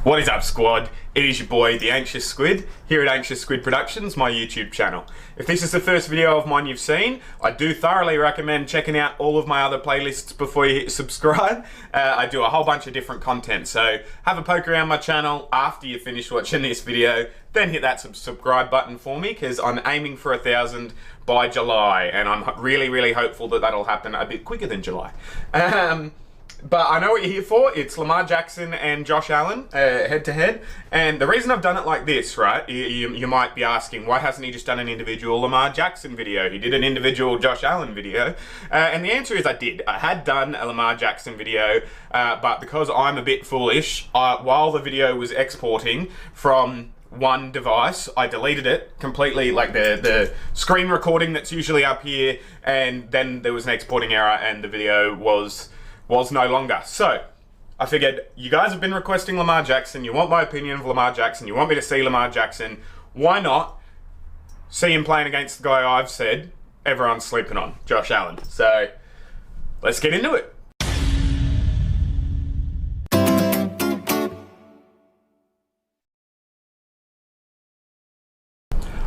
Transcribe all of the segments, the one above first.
What is up, squad? It is your boy, the Anxious Squid, here at Anxious Squid Productions, my YouTube channel. If this is the first video of mine you've seen, I do thoroughly recommend checking out all of my other playlists before you hit subscribe. I do a whole bunch of different content, so have a poke around my channel after you finish watching this video, then hit that subscribe button for me, because I'm aiming for 1,000 by July, and I'm really hopeful that that'll happen a bit quicker than July. But I know what you're here for. It's Lamar Jackson and Josh Allen, head to head. And the reason I've done it like this, right, you might be asking, why hasn't he just done an individual Lamar Jackson video? He did an individual Josh Allen video. And the answer is I did. I had done a Lamar Jackson video, but because I'm a bit foolish, while the video was exporting from one device, I deleted it completely, like the screen recording that's usually up here, and then there was an exporting error and the video was no longer. So I figured, you guys have been requesting Lamar Jackson, you want my opinion of Lamar Jackson, you want me to see Lamar Jackson, why not see him playing against the guy I've said everyone's sleeping on, Josh Allen. So let's get into it.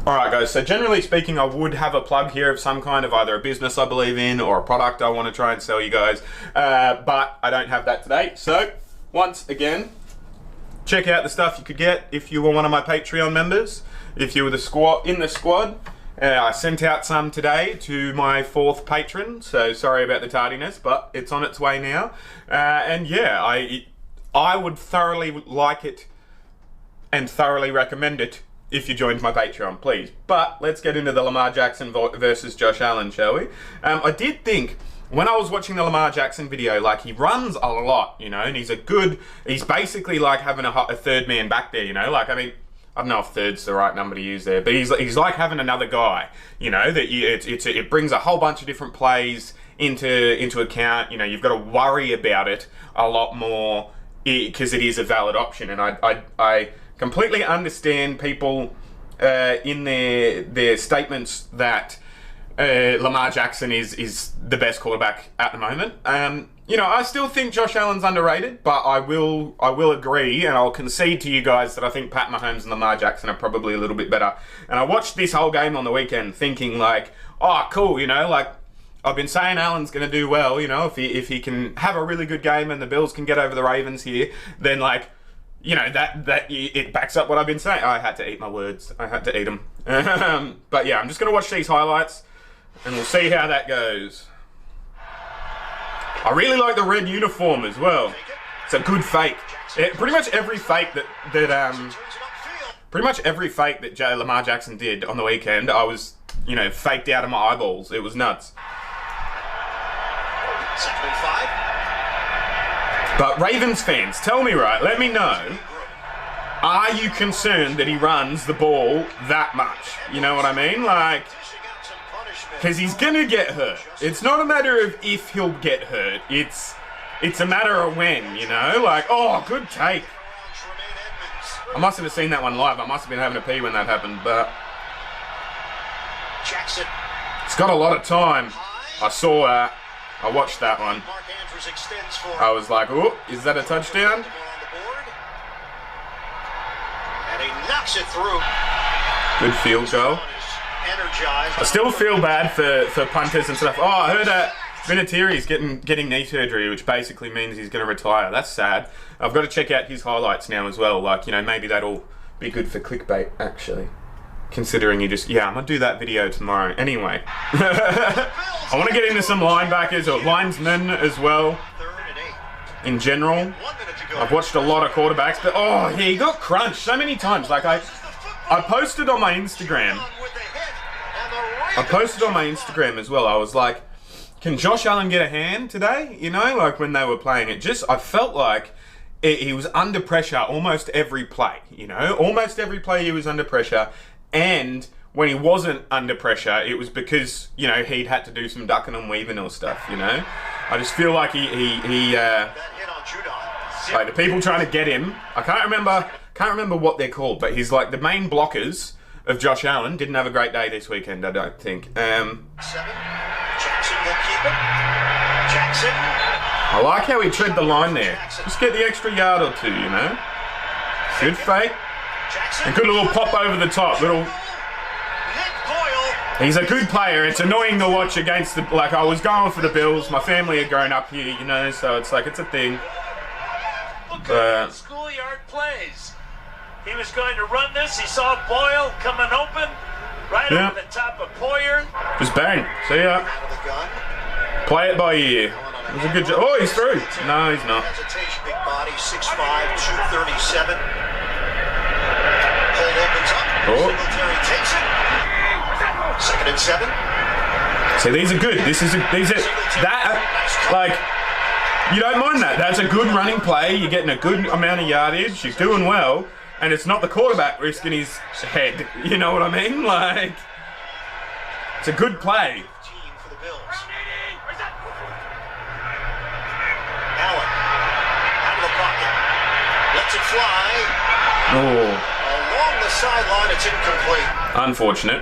Alright guys, so generally speaking, I would have a plug here of some kind of either a business I believe in or a product I want to try and sell you guys, but I don't have that today. So, once again, check out the stuff you could get if you were one of my Patreon members, if you were in the squad. I sent out some today to my 4th patron, so sorry about the tardiness, but it's on its way now. And yeah, I would thoroughly like it and thoroughly recommend it if you joined my Patreon, please. But let's get into the Lamar Jackson versus Josh Allen, shall we? I did think, when I was watching the Lamar Jackson video, like, he runs a lot, you know, and he's basically like having a third man back there, you know, like, I mean, I don't know if third's the right number to use there, but he's like having another guy, you know, that it brings a whole bunch of different plays into account. You know, you've got to worry about it a lot more because it is a valid option, and I completely understand people in their statements that Lamar Jackson is the best quarterback at the moment. You know, I still think Josh Allen's underrated, but I will agree, and I'll concede to you guys that I think Pat Mahomes and Lamar Jackson are probably a little bit better. And I watched this whole game on the weekend thinking like, oh cool, you know, like, I've been saying Allen's going to do well, you know, if he can have a really good game and the Bills can get over the Ravens here, then like, you know, it backs up what I've been saying. I had to eat my words. I had to eat them. But yeah, I'm just going to watch these highlights and we'll see how that goes. I really like the red uniform as well. It's a good fake. Pretty much every fake that Lamar Jackson did on the weekend, I was, you know, faked out of my eyeballs. It was nuts. 2nd and 5. But Ravens fans, tell me, right, let me know, are you concerned that he runs the ball that much? You know what I mean? Like, because he's going to get hurt. It's not a matter of if he'll get hurt. It's a matter of when, you know? Like, oh, good take. I must have seen that one live. I must have been having a pee when that happened, but Jackson. It's got a lot of time. I saw that. I watched that one. I was like, oh, is that a touchdown? And he knocks it through. Good field goal. I still feel bad for punters and stuff. Oh, I heard that Vinatieri's getting knee surgery, which basically means he's going to retire. That's sad. I've got to check out his highlights now as well. Like, you know, maybe that'll be good for clickbait, actually. Considering I'm going to do that video tomorrow. Anyway. I want to get into some linebackers or linesmen as well. In general. I've watched a lot of quarterbacks, but oh, yeah, he got crunched so many times. Like, I posted on my Instagram. As well. I was like, can Josh Allen get a hand today? You know, like when they were playing it. I felt like he was under pressure almost every play. You know, almost every play he was under pressure. And when he wasn't under pressure, it was because, you know, he'd had to do some ducking and weaving or stuff, you know? I just feel like like the people trying to get him, I can't remember what they're called, but he's like the main blockers of Josh Allen didn't have a great day this weekend, I don't think. 7. Jackson will keep it. Jackson. I like how he tread the line there. Just get the extra yard or two, you know? Good fake. A good little pop over the top. He's a good player. It's annoying to watch against the, like, I was going for the Bills. My family had grown up here, you know, so it's like, it's a thing. But schoolyard plays. He was going to run this. He saw Boyle coming open right over the top of Poyer. Just bang. See ya. Play it by ear. It was a good job. Oh, he's through. No, he's not. Hesitation, big body, 6'5", 237. Hold opens up. Singletary takes it. 2nd and 7. See, these are good. Like, you don't mind that. That's a good running play. You're getting a good amount of yardage. You're doing well. And it's not the quarterback risking his head. You know what I mean? Like, it's a good play. For the Bills. Allen out of the pocket. Lets it fly. Oh. Along the sideline, it's incomplete. Unfortunate.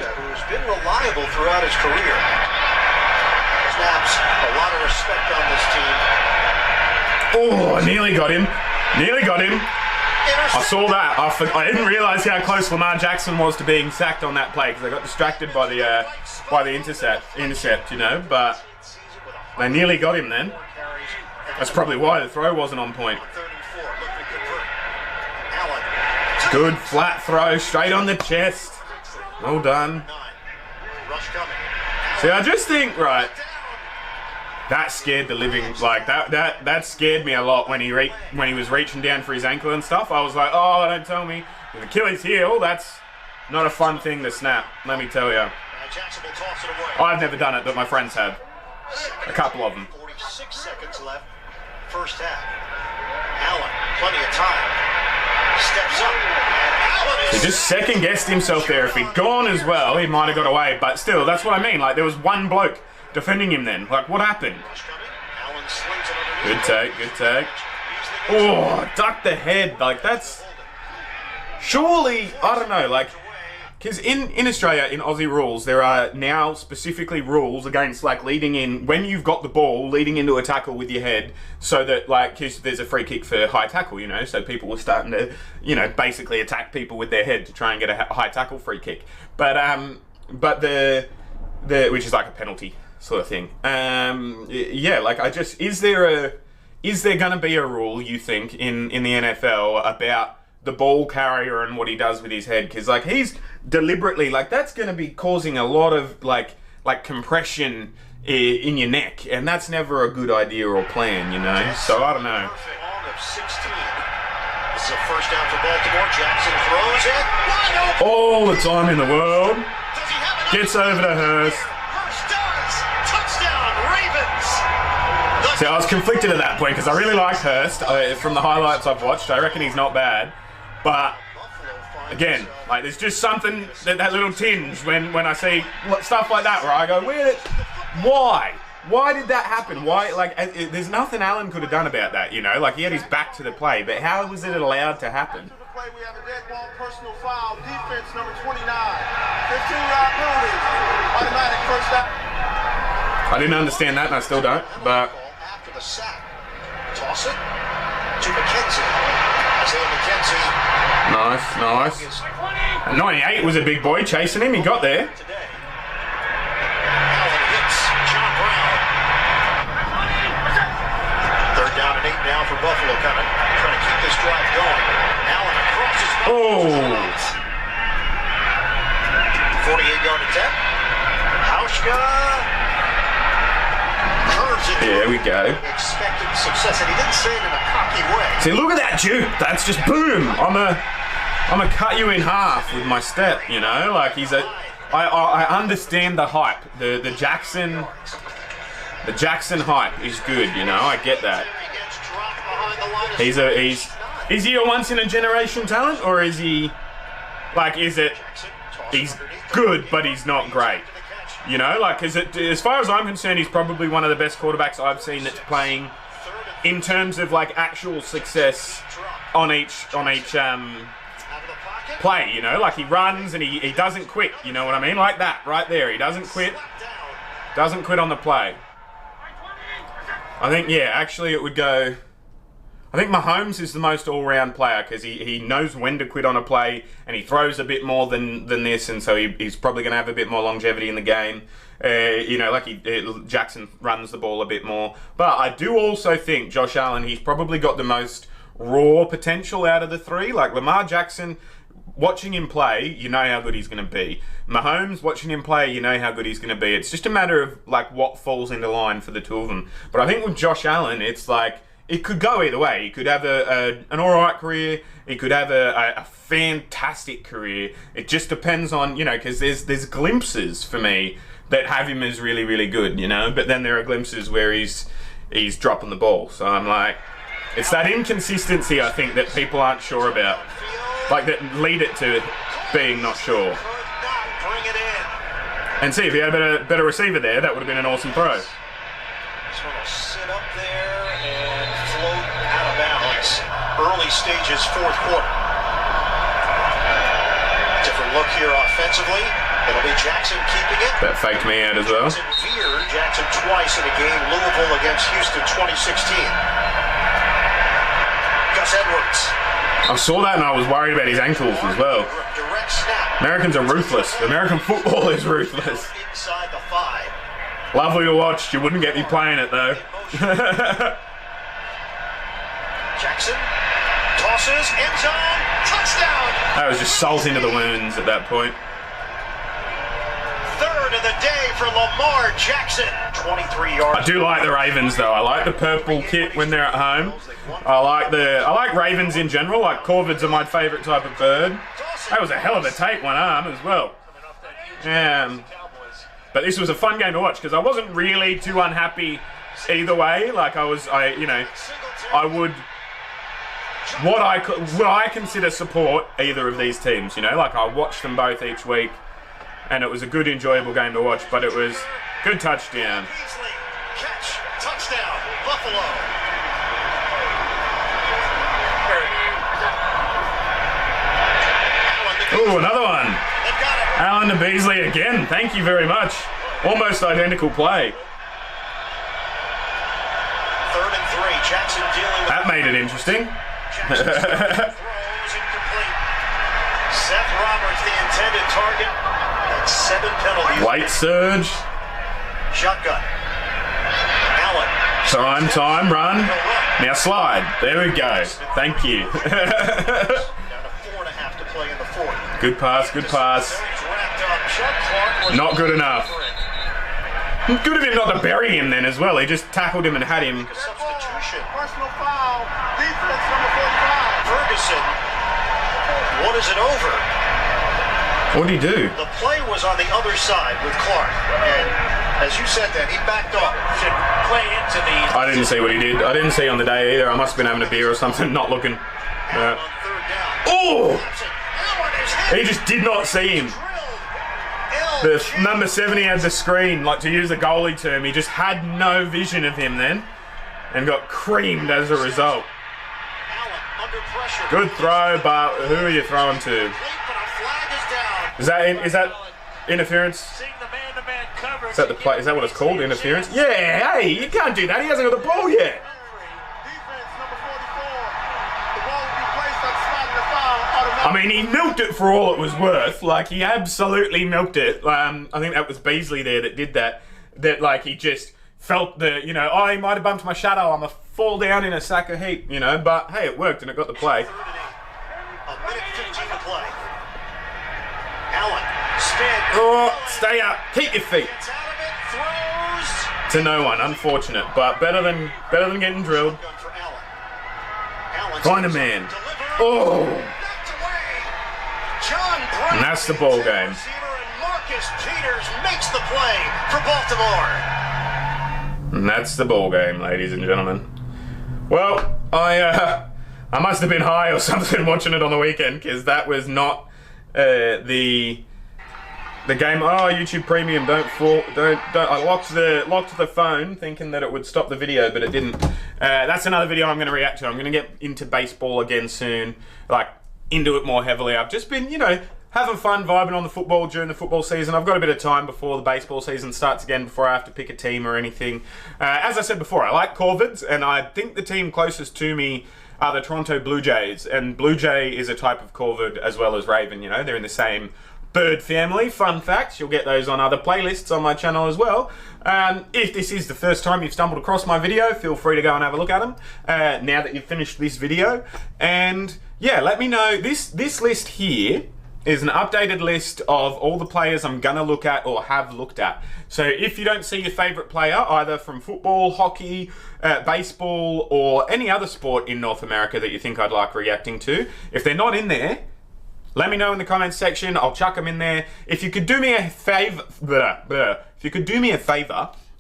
Who's been reliable throughout his career. Snaps, a lot of respect on this team. Oh, I nearly got him. I saw that. I didn't realize how close Lamar Jackson was to being sacked on that play because I got distracted by the intercept, you know. But they nearly got him then. That's probably why the throw wasn't on point. Good flat throw, straight on the chest. Well done. See, I just think, right, that scared the living, like, that scared me a lot when he was reaching down for his ankle and stuff. I was like, oh, don't tell me. With Achilles heel, that's not a fun thing to snap, let me tell you. I've never done it, but my friends have. A couple of them. 46 seconds left, first half. Allen, plenty of time. Steps up. He just second-guessed himself there. If he'd gone as well, he might have got away. But still, that's what I mean. Like, there was one bloke defending him then. Like, what happened? Good take. Oh, duck the head. Like, that's... Surely, I don't know, like... Because in Australia, in Aussie rules, there are now specifically rules against, like, leading in... When you've got the ball, leading into a tackle with your head, so that, like, because there's a free kick for high tackle, you know, so people were starting to, you know, basically attack people with their head to try and get a high tackle free kick. But the which is like a penalty sort of thing. Yeah, like, is there going to be a rule, you think, in the NFL about the ball carrier and what he does with his head? Because, like, he's deliberately, like, that's going to be causing a lot of, like compression in your neck, and that's never a good idea or plan, you know? So, I don't know. This is a first down for Baltimore. Jackson throws it. Wide open. All the time in the world. Gets over to Hurst. Hurst does. Touchdown, Ravens. See, I was conflicted at that point because I really like Hurst. From the highlights I've watched, I reckon he's not bad. But, again, like, there's just something, that little tinge when I see stuff like that where I go, why? Why did that happen? Why, like, there's nothing Allen could have done about that, you know? Like, he had his back to the play, but how was it allowed to happen? We have a dead ball, personal foul, defense number 29, 15-yard penalty, automatic first down. I didn't understand that, and I still don't, but... After the sack, toss it to McKenzie. Isaiah McKenzie. Nice. 98 was a big boy chasing him. He got there. Allen hits John Brown. 3rd down and 8 now for Buffalo coming. Trying to keep this drive going. Allen across his back. Oh. 48-yard attempt. Hauschka. There we go. Expected success, and he didn't say it in a cocky way. See, look at that juke. That's just boom. I'm a cut you in half with my step, you know? Like, I understand the hype. The Jackson hype is good, you know? I get that. Is he a once in a generation talent, or is he, like, he's good but he's not great? You know, like, as far as I'm concerned, he's probably one of the best quarterbacks I've seen that's playing in terms of, like, actual success on each play, you know? Like, he runs and he doesn't quit, you know what I mean? Like that, right there. He doesn't quit on the play. I think, yeah, actually it would go... I think Mahomes is the most all-round player because he knows when to quit on a play and he throws a bit more than this, and so he's probably going to have a bit more longevity in the game. Jackson runs the ball a bit more. But I do also think Josh Allen, he's probably got the most raw potential out of the three. Like Lamar Jackson, watching him play, you know how good he's going to be. Mahomes, watching him play, you know how good he's going to be. It's just a matter of like what falls into line for the two of them. But I think with Josh Allen, it's like it could go either way. He could have an alright career. He could have a fantastic career. It just depends on, because there's glimpses for me that have him as really, really good, But then there are glimpses where he's dropping the ball. So I'm like, it's that inconsistency, I think, that people aren't sure about. Like, that lead it to being not sure. And see, if he had a better receiver there, that would have been an awesome throw. This one will sit up there and float out of bounds. Early stages, fourth quarter. Different look here offensively. It'll be Jackson keeping it. That faked me out as well. Jackson twice in a game. Louisville against Houston 2016. Gus Edwards. I saw that and I was worried about his ankles as well. Direct snap. Americans are ruthless. American football is ruthless. Inside the 5. Lovely to watch. You wouldn't get me playing it though. Jackson tosses, end zone, touchdown. That was just salt into the wounds at that point. Third of the day for Lamar Jackson. 23 yards. I do like the Ravens though. I like the purple kit when they're at home. I like Ravens in general. Like corvids are my favourite type of bird. That was a hell of a take one arm as well. But this was a fun game to watch because I wasn't really too unhappy either way. Like would I consider support either of these teams, Like I watched them both each week and it was a good, enjoyable game to watch, but it was good touchdown. Catch, touchdown, Buffalo. Ooh, another one. Allen to Beasley again. Thank you very much. Almost identical play. 3rd and 3. Jackson dealing with that made it interesting. Jackson throws incomplete. Seth Roberts, the intended target. That's 7 penalties. White surge. Shotgun. Allen. Time, run. Now slide. There we go. Thank you. Down to 4.5 to play in the 4th. Good pass. Not good enough. Good of him not to bury him then as well. He just tackled him and had him. Substitution. Personal foul. Defense number 45. Ferguson. What is it over? What did he do? The play was on the other side with Clark. And as you said that, he backed off. Should play into the... I didn't see what he did. I didn't see on the day either. I must have been having a beer or something, not looking. Oh! He just did not see him. The number 70 had the screen, like to use a goalie term. He just had no vision of him then and got creamed as a result. Good throw, but who are you throwing to? Is that interference? Is that the play? Is that what it's called? Interference? Yeah, hey, you can't do that. He hasn't got the ball yet. I mean, he milked it for all it was worth. Like, he absolutely milked it. I think that was Beasley there that did that. That, like, he just felt the, he might have bumped my shadow. I'm going to fall down in a sack of heat, But, hey, it worked and it got the play. A minute 15 to play. Allen, spin. Oh, stay up. Keep your feet. Gets out of it, throws. To no one, unfortunate. But better than getting drilled. Gun for Allen. Allen Find a man. delivered. Oh. Knocked away. John Brown. And that's the ball game. Receiver, and Marcus Peters makes the play for Baltimore. And that's the ball game, ladies and gentlemen. Well, I must have been high or something watching it on the weekend because that was not the game. Oh, YouTube Premium, don't. I locked the phone thinking that it would stop the video, but it didn't. That's another video I'm going to react to. I'm going to get into baseball again soon, like into it more heavily. I've just been, having fun vibing on the football during the football season. I've got a bit of time before the baseball season starts again before I have to pick a team or anything. As I said before, I like corvids, and I think the team closest to me are the Toronto Blue Jays. And Blue Jay is a type of corvid as well as raven, you know, they're in the same bird family. Fun facts, you'll get those on other playlists on my channel as well. If this is the first time you've stumbled across my video, feel free to go and have a look at them now that you've finished this video. And yeah, let me know. This list here is an updated list of all the players I'm gonna look at or have looked at. So if you don't see your favorite player, either from football, hockey, baseball, or any other sport in North America that you think I'd like reacting to, if they're not in there, let me know in the comments section. I'll chuck them in there. If you could do me a favor,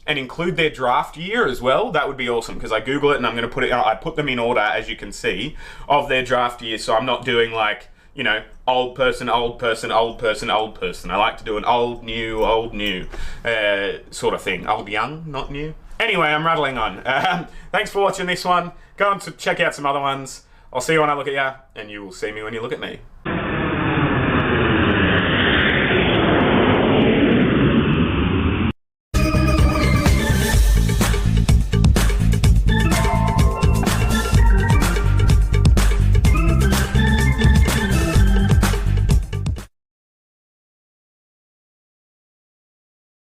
and include their draft year as well, that would be awesome, because I Google it and I'm going to put it. I put them in order, as you can see, of their draft year. So I'm not doing like, you know, old person, old person, old person, old person. I like to do an old new sort of thing. Old young, not new. Anyway, I'm rattling on. Thanks for watching this one. Go on to check out some other ones. I'll see you when I look at you, and you will see me when you look at me.